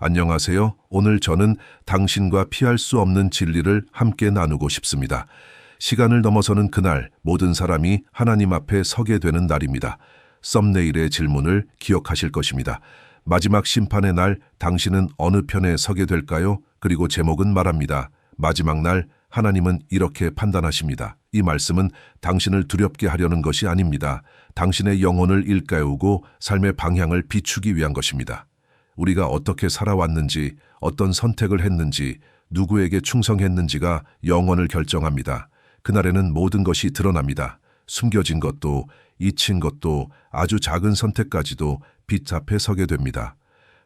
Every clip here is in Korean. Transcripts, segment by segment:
안녕하세요. 오늘 저는 당신과 피할 수 없는 진리를 함께 나누고 싶습니다. 시간을 넘어서는 그날 모든 사람이 하나님 앞에 서게 되는 날입니다. 썸네일의 질문을 기억하실 것입니다. 마지막 심판의 날 당신은 어느 편에 서게 될까요? 그리고 제목은 말합니다. 마지막 날 하나님은 이렇게 판단하십니다. 이 말씀은 당신을 두렵게 하려는 것이 아닙니다. 당신의 영혼을 일깨우고 삶의 방향을 비추기 위한 것입니다. 우리가 어떻게 살아왔는지, 어떤 선택을 했는지, 누구에게 충성했는지가 영원을 결정합니다. 그날에는 모든 것이 드러납니다. 숨겨진 것도, 잊힌 것도, 아주 작은 선택까지도 빛 앞에 서게 됩니다.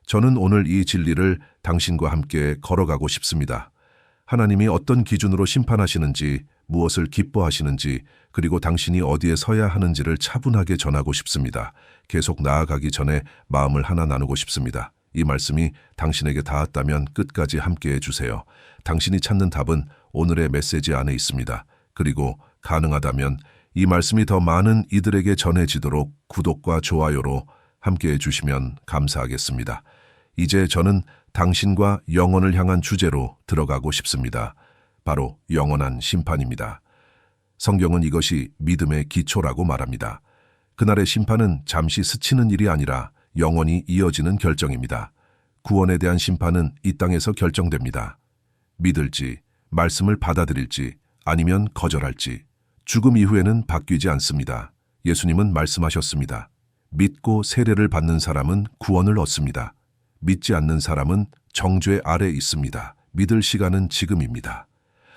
저는 오늘 이 진리를 당신과 함께 걸어가고 싶습니다. 하나님이 어떤 기준으로 심판하시는지, 무엇을 기뻐하시는지, 그리고 당신이 어디에 서야 하는지를 차분하게 전하고 싶습니다. 계속 나아가기 전에 마음을 하나 나누고 싶습니다. 이 말씀이 당신에게 닿았다면 끝까지 함께해 주세요. 당신이 찾는 답은 오늘의 메시지 안에 있습니다. 그리고 가능하다면 이 말씀이 더 많은 이들에게 전해지도록 구독과 좋아요로 함께해 주시면 감사하겠습니다. 이제 저는 당신과 영혼을 향한 주제로 들어가고 싶습니다. 바로 영원한 심판입니다. 성경은 이것이 믿음의 기초라고 말합니다. 그날의 심판은 잠시 스치는 일이 아니라 영원히 이어지는 결정입니다. 구원에 대한 심판은 이 땅에서 결정됩니다. 믿을지, 말씀을 받아들일지, 아니면 거절할지, 죽음 이후에는 바뀌지 않습니다. 예수님은 말씀하셨습니다. 믿고 세례를 받는 사람은 구원을 얻습니다. 믿지 않는 사람은 정죄 아래 있습니다. 믿을 시간은 지금입니다.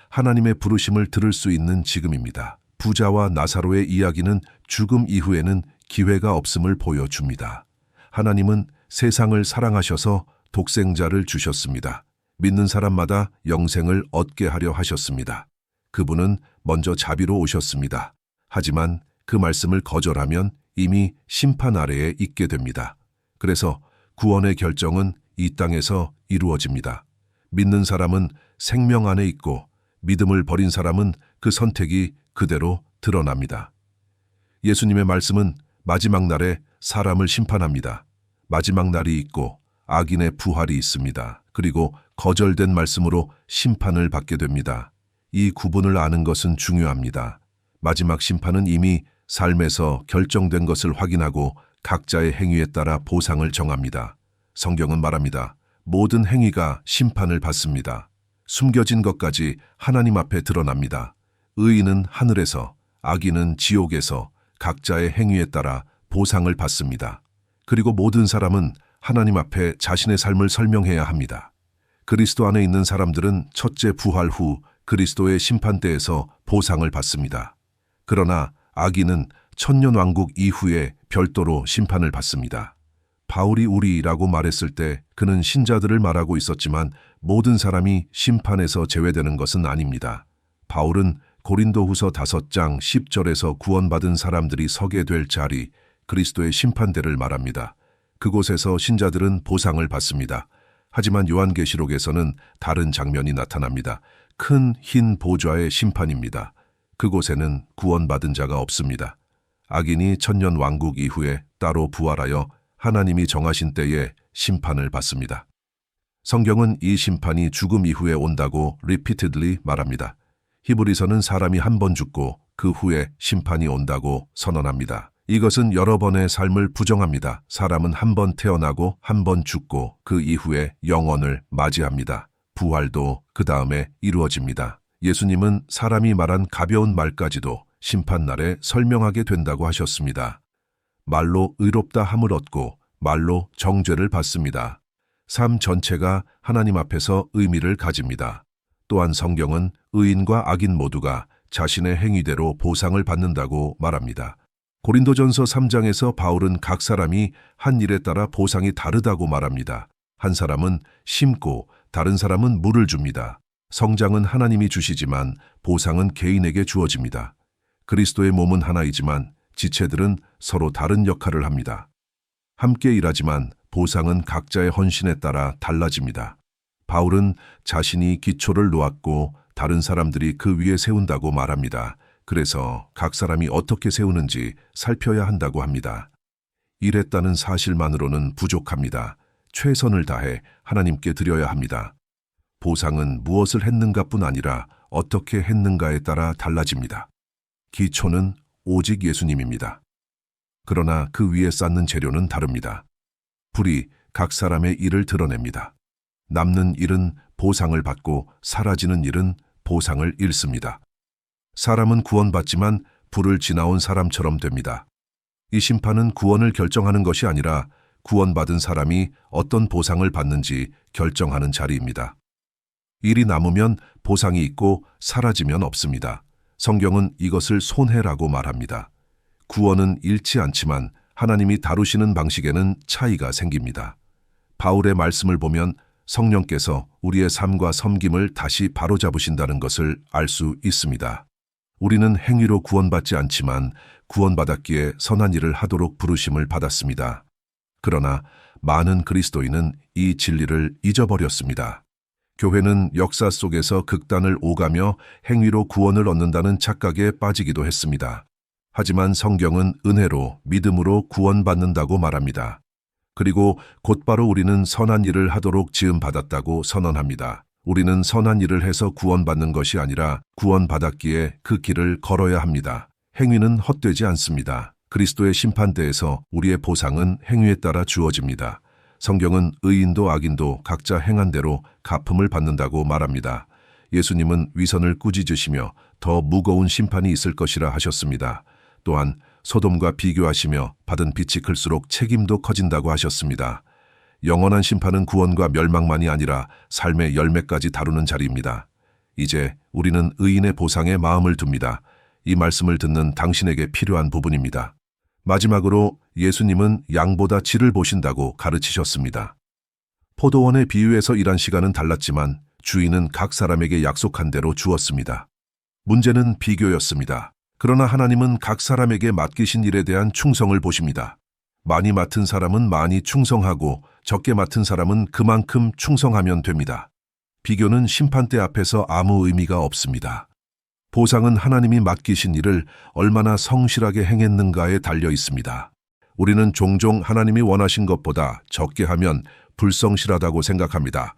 하나님의 부르심을 들을 수 있는 지금입니다. 부자와 나사로의 이야기는 죽음 이후에는 기회가 없음을 보여줍니다. 하나님은 세상을 사랑하셔서 독생자를 주셨습니다. 믿는 사람마다 영생을 얻게 하려 하셨습니다. 그분은 먼저 자비로 오셨습니다. 하지만 그 말씀을 거절하면 이미 심판 아래에 있게 됩니다. 그래서 구원의 결정은 이 땅에서 이루어집니다. 믿는 사람은 생명 안에 있고 믿음을 버린 사람은 그 선택이 그대로 드러납니다. 예수님의 말씀은 마지막 날에 사람을 심판합니다. 마지막 날이 있고 악인의 부활이 있습니다. 그리고 거절된 말씀으로 심판을 받게 됩니다. 이 구분을 아는 것은 중요합니다. 마지막 심판은 이미 삶에서 결정된 것을 확인하고 각자의 행위에 따라 보상을 정합니다. 성경은 말합니다. 모든 행위가 심판을 받습니다. 숨겨진 것까지 하나님 앞에 드러납니다. 의인은 하늘에서, 악인은 지옥에서 각자의 행위에 따라 보상을 받습니다. 그리고 모든 사람은 하나님 앞에 자신의 삶을 설명해야 합니다. 그리스도 안에 있는 사람들은 첫째 부활 후 그리스도의 심판대에서 보상을 받습니다. 그러나 악인은 천년왕국 이후에 별도로 심판을 받습니다. 바울이 우리라고 말했을 때 그는 신자들을 말하고 있었지만 모든 사람이 심판에서 제외되는 것은 아닙니다. 바울은 고린도후서 5장 10절에서 구원받은 사람들이 서게 될 자리, 그리스도의 심판대를 말합니다. 그곳에서 신자들은 보상을 받습니다. 하지만 요한계시록에서는 다른 장면이 나타납니다. 큰 흰 보좌의 심판입니다. 그곳에는 구원받은 자가 없습니다. 악인이 천년 왕국 이후에 따로 부활하여 하나님이 정하신 때에 심판을 받습니다. 성경은 이 심판이 죽음 이후에 온다고 repeatedly 말합니다. 히브리서는 사람이 한 번 죽고 그 후에 심판이 온다고 선언합니다. 이것은 여러 번의 삶을 부정합니다. 사람은 한 번 태어나고 한 번 죽고 그 이후에 영원을 맞이합니다. 부활도 그 다음에 이루어집니다. 예수님은 사람이 말한 가벼운 말까지도 심판날에 설명하게 된다고 하셨습니다. 말로 의롭다 함을 얻고 말로 정죄를 받습니다. 삶 전체가 하나님 앞에서 의미를 가집니다. 또한 성경은 의인과 악인 모두가 자신의 행위대로 보상을 받는다고 말합니다. 고린도전서 3장에서 바울은 각 사람이 한 일에 따라 보상이 다르다고 말합니다. 한 사람은 심고 다른 사람은 물을 줍니다. 성장은 하나님이 주시지만 보상은 개인에게 주어집니다. 그리스도의 몸은 하나이지만 지체들은 서로 다른 역할을 합니다. 함께 일하지만 보상은 각자의 헌신에 따라 달라집니다. 바울은 자신이 기초를 놓았고 다른 사람들이 그 위에 세운다고 말합니다. 그래서 각 사람이 어떻게 세우는지 살펴야 한다고 합니다. 일했다는 사실만으로는 부족합니다. 최선을 다해 하나님께 드려야 합니다. 보상은 무엇을 했는가뿐 아니라 어떻게 했는가에 따라 달라집니다. 기초는 오직 예수님입니다. 그러나 그 위에 쌓는 재료는 다릅니다. 불이 각 사람의 일을 드러냅니다. 남는 일은 보상을 받고 사라지는 일은 보상을 잃습니다. 사람은 구원받지만 불을 지나온 사람처럼 됩니다. 이 심판은 구원을 결정하는 것이 아니라 구원받은 사람이 어떤 보상을 받는지 결정하는 자리입니다. 일이 남으면 보상이 있고 사라지면 없습니다. 성경은 이것을 손해라고 말합니다. 구원은 잃지 않지만 하나님이 다루시는 방식에는 차이가 생깁니다. 바울의 말씀을 보면 성령께서 우리의 삶과 섬김을 다시 바로잡으신다는 것을 알 수 있습니다. 우리는 행위로 구원받지 않지만 구원받았기에 선한 일을 하도록 부르심을 받았습니다. 그러나 많은 그리스도인은 이 진리를 잊어버렸습니다. 교회는 역사 속에서 극단을 오가며 행위로 구원을 얻는다는 착각에 빠지기도 했습니다. 하지만 성경은 은혜로 믿음으로 구원받는다고 말합니다. 그리고 곧바로 우리는 선한 일을 하도록 지음받았다고 선언합니다. 우리는 선한 일을 해서 구원받는 것이 아니라 구원받았기에 그 길을 걸어야 합니다. 행위는 헛되지 않습니다. 그리스도의 심판대에서 우리의 보상은 행위에 따라 주어집니다. 성경은 의인도 악인도 각자 행한 대로 갚음을 받는다고 말합니다. 예수님은 위선을 꾸짖으시며 더 무거운 심판이 있을 것이라 하셨습니다. 또한 소돔과 비교하시며 받은 빚이 클수록 책임도 커진다고 하셨습니다. 영원한 심판은 구원과 멸망만이 아니라 삶의 열매까지 다루는 자리입니다. 이제 우리는 의인의 보상에 마음을 둡니다. 이 말씀을 듣는 당신에게 필요한 부분입니다. 마지막으로 예수님은 양보다 질을 보신다고 가르치셨습니다. 포도원의 비유에서 일한 시간은 달랐지만 주인은 각 사람에게 약속한 대로 주었습니다. 문제는 비교였습니다. 그러나 하나님은 각 사람에게 맡기신 일에 대한 충성을 보십니다. 많이 맡은 사람은 많이 충성하고 적게 맡은 사람은 그만큼 충성하면 됩니다. 비교는 심판대 앞에서 아무 의미가 없습니다. 보상은 하나님이 맡기신 일을 얼마나 성실하게 행했는가에 달려 있습니다. 우리는 종종 하나님이 원하신 것보다 적게 하면 불성실하다고 생각합니다.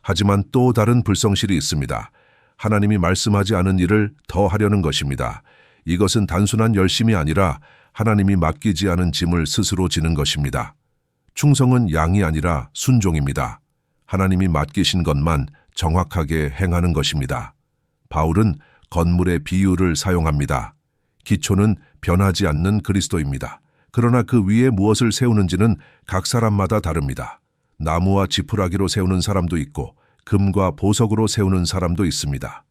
하지만 또 다른 불성실이 있습니다. 하나님이 말씀하지 않은 일을 더 하려는 것입니다. 이것은 단순한 열심이 아니라 하나님이 맡기지 않은 짐을 스스로 지는 것입니다. 충성은 양이 아니라 순종입니다. 하나님이 맡기신 것만 정확하게 행하는 것입니다. 바울은 건물의 비유를 사용합니다. 기초는 변하지 않는 그리스도입니다. 그러나 그 위에 무엇을 세우는지는 각 사람마다 다릅니다. 나무와 지푸라기로 세우는 사람도 있고 금과 보석으로 세우는 사람도 있습니다.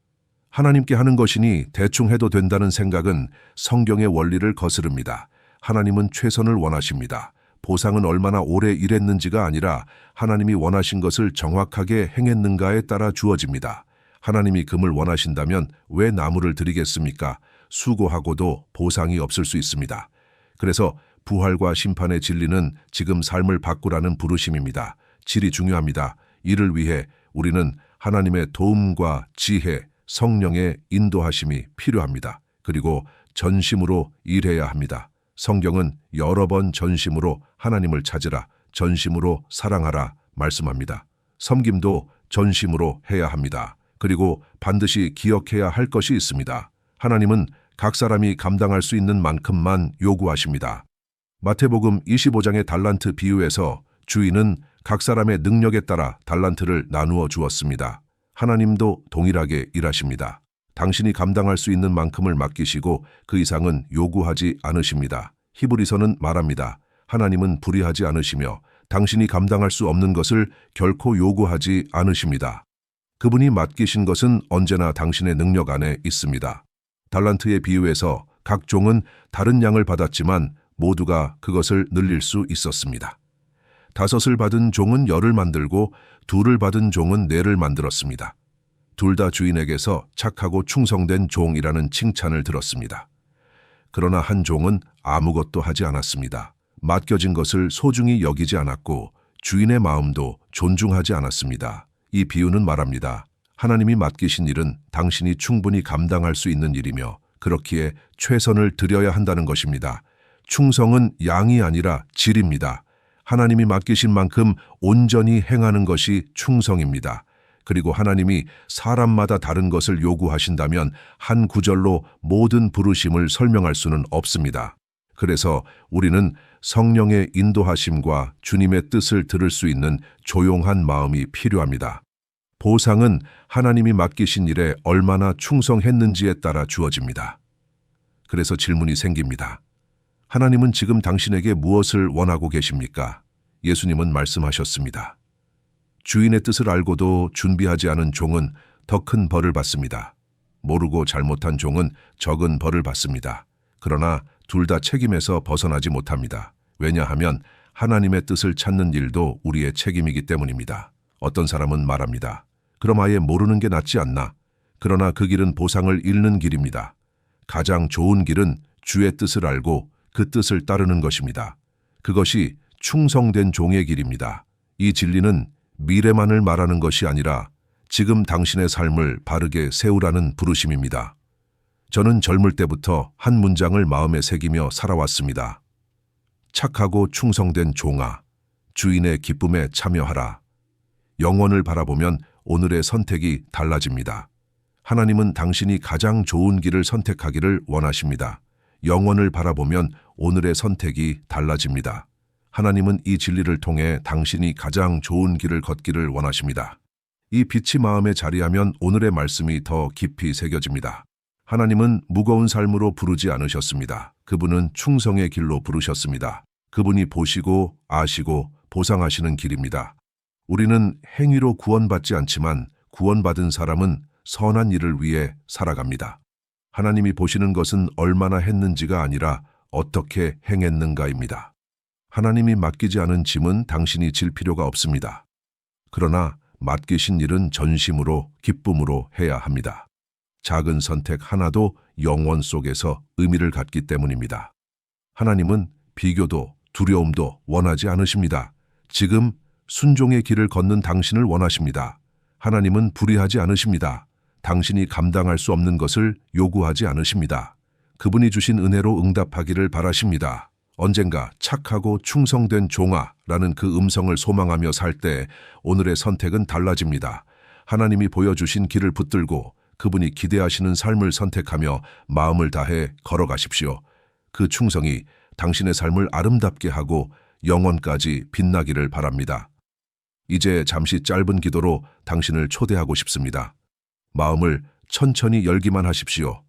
하나님께 하는 것이니 대충 해도 된다는 생각은 성경의 원리를 거스릅니다. 하나님은 최선을 원하십니다. 보상은 얼마나 오래 일했는지가 아니라 하나님이 원하신 것을 정확하게 행했는가에 따라 주어집니다. 하나님이 금을 원하신다면 왜 나무를 드리겠습니까? 수고하고도 보상이 없을 수 있습니다. 그래서 부활과 심판의 진리는 지금 삶을 바꾸라는 부르심입니다. 질이 중요합니다. 이를 위해 우리는 하나님의 도움과 지혜, 성령의 인도하심이 필요합니다. 그리고 전심으로 일해야 합니다. 성경은 여러 번 전심으로 하나님을 찾으라, 전심으로 사랑하라 말씀합니다. 섬김도 전심으로 해야 합니다. 그리고 반드시 기억해야 할 것이 있습니다. 하나님은 각 사람이 감당할 수 있는 만큼만 요구하십니다. 마태복음 25장의 달란트 비유에서 주인은 각 사람의 능력에 따라 달란트를 나누어 주었습니다. 하나님도 동일하게 일하십니다. 당신이 감당할 수 있는 만큼을 맡기시고 그 이상은 요구하지 않으십니다. 히브리서는 말합니다. 하나님은 불의하지 않으시며 당신이 감당할 수 없는 것을 결코 요구하지 않으십니다. 그분이 맡기신 것은 언제나 당신의 능력 안에 있습니다. 달란트의 비유에서 각 종은 다른 양을 받았지만 모두가 그것을 늘릴 수 있었습니다. 5을 받은 종은 10을 만들고 2를 받은 종은 4를 만들었습니다. 둘 다 주인에게서 착하고 충성된 종이라는 칭찬을 들었습니다. 그러나 한 종은 아무것도 하지 않았습니다. 맡겨진 것을 소중히 여기지 않았고 주인의 마음도 존중하지 않았습니다. 이 비유는 말합니다. 하나님이 맡기신 일은 당신이 충분히 감당할 수 있는 일이며 그렇기에 최선을 들여야 한다는 것입니다. 충성은 양이 아니라 질입니다. 하나님이 맡기신 만큼 온전히 행하는 것이 충성입니다. 그리고 하나님이 사람마다 다른 것을 요구하신다면 한 구절로 모든 부르심을 설명할 수는 없습니다. 그래서 우리는 성령의 인도하심과 주님의 뜻을 들을 수 있는 조용한 마음이 필요합니다. 보상은 하나님이 맡기신 일에 얼마나 충성했는지에 따라 주어집니다. 그래서 질문이 생깁니다. 하나님은 지금 당신에게 무엇을 원하고 계십니까? 예수님은 말씀하셨습니다. 주인의 뜻을 알고도 준비하지 않은 종은 더 큰 벌을 받습니다. 모르고 잘못한 종은 적은 벌을 받습니다. 그러나 둘 다 책임에서 벗어나지 못합니다. 왜냐하면 하나님의 뜻을 찾는 일도 우리의 책임이기 때문입니다. 어떤 사람은 말합니다. 그럼 아예 모르는 게 낫지 않나? 그러나 그 길은 보상을 잃는 길입니다. 가장 좋은 길은 주의 뜻을 알고 그 뜻을 따르는 것입니다. 그것이 충성된 종의 길입니다. 이 진리는 미래만을 말하는 것이 아니라 지금 당신의 삶을 바르게 세우라는 부르심입니다. 저는 젊을 때부터 한 문장을 마음에 새기며 살아왔습니다. 착하고 충성된 종아, 주인의 기쁨에 참여하라. 영원을 바라보면 오늘의 선택이 달라집니다. 하나님은 당신이 가장 좋은 길을 선택하기를 원하십니다. 영원을 바라보면 오늘의 선택이 달라집니다. 하나님은 이 진리를 통해 당신이 가장 좋은 길을 걷기를 원하십니다. 이 빛이 마음에 자리하면 오늘의 말씀이 더 깊이 새겨집니다. 하나님은 무거운 삶으로 부르지 않으셨습니다. 그분은 충성의 길로 부르셨습니다. 그분이 보시고 아시고 보상하시는 길입니다. 우리는 행위로 구원받지 않지만 구원받은 사람은 선한 일을 위해 살아갑니다. 하나님이 보시는 것은 얼마나 했는지가 아니라 어떻게 행했는가입니다. 하나님이 맡기지 않은 짐은 당신이 질 필요가 없습니다. 그러나 맡기신 일은 전심으로 기쁨으로 해야 합니다. 작은 선택 하나도 영원 속에서 의미를 갖기 때문입니다. 하나님은 비교도 두려움도 원하지 않으십니다. 지금 순종의 길을 걷는 당신을 원하십니다. 하나님은 불의하지 않으십니다. 당신이 감당할 수 없는 것을 요구하지 않으십니다. 그분이 주신 은혜로 응답하기를 바라십니다. 언젠가 착하고 충성된 종아라는 그 음성을 소망하며 살 때 오늘의 선택은 달라집니다. 하나님이 보여주신 길을 붙들고 그분이 기대하시는 삶을 선택하며 마음을 다해 걸어가십시오. 그 충성이 당신의 삶을 아름답게 하고 영원까지 빛나기를 바랍니다. 이제 잠시 짧은 기도로 당신을 초대하고 싶습니다. 마음을 천천히 열기만 하십시오.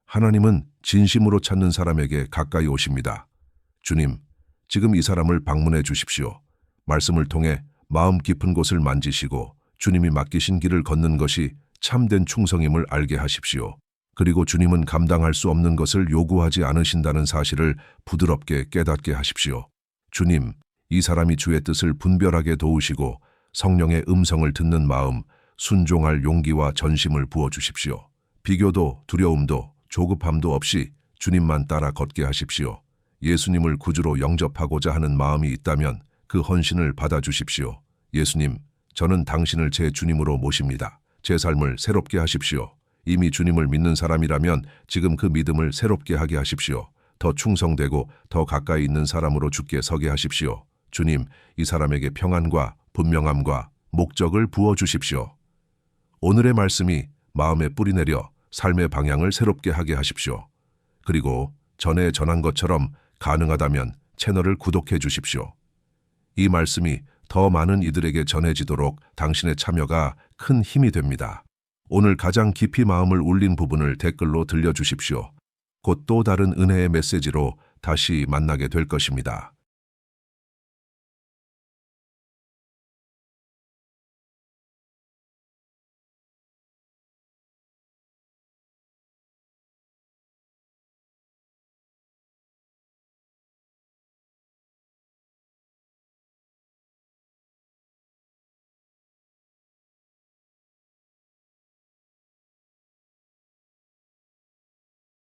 하나님은 진심으로 찾는 사람에게 가까이 오십니다. 주님, 지금 이 사람을 방문해 주십시오. 말씀을 통해 마음 깊은 곳을 만지시고 주님이 맡기신 길을 걷는 것이 참된 충성임을 알게 하십시오. 그리고 주님은 감당할 수 없는 것을 요구하지 않으신다는 사실을 부드럽게 깨닫게 하십시오. 주님, 이 사람이 주의 뜻을 분별하게 도우시고 성령의 음성을 듣는 마음, 순종할 용기와 전심을 부어주십시오. 비교도 두려움도 조급함도 없이 주님만 따라 걷게 하십시오. 예수님을 구주로 영접하고자 하는 마음이 있다면 그 헌신을 받아주십시오. 예수님, 저는 당신을 제 주님으로 모십니다. 제 삶을 새롭게 하십시오. 이미 주님을 믿는 사람이라면 지금 그 믿음을 새롭게 하게 하십시오. 더 충성되고 더 가까이 있는 사람으로 주께 서게 하십시오. 주님, 이 사람에게 평안과 분명함과 목적을 부어주십시오. 오늘의 말씀이 마음에 뿌리내려 삶의 방향을 새롭게 하게 하십시오. 그리고 전에 전한 것처럼 가능하다면 채널을 구독해 주십시오. 이 말씀이 더 많은 이들에게 전해지도록 당신의 참여가 큰 힘이 됩니다. 오늘 가장 깊이 마음을 울린 부분을 댓글로 들려주십시오. 곧 또 다른 은혜의 메시지로 다시 만나게 될 것입니다.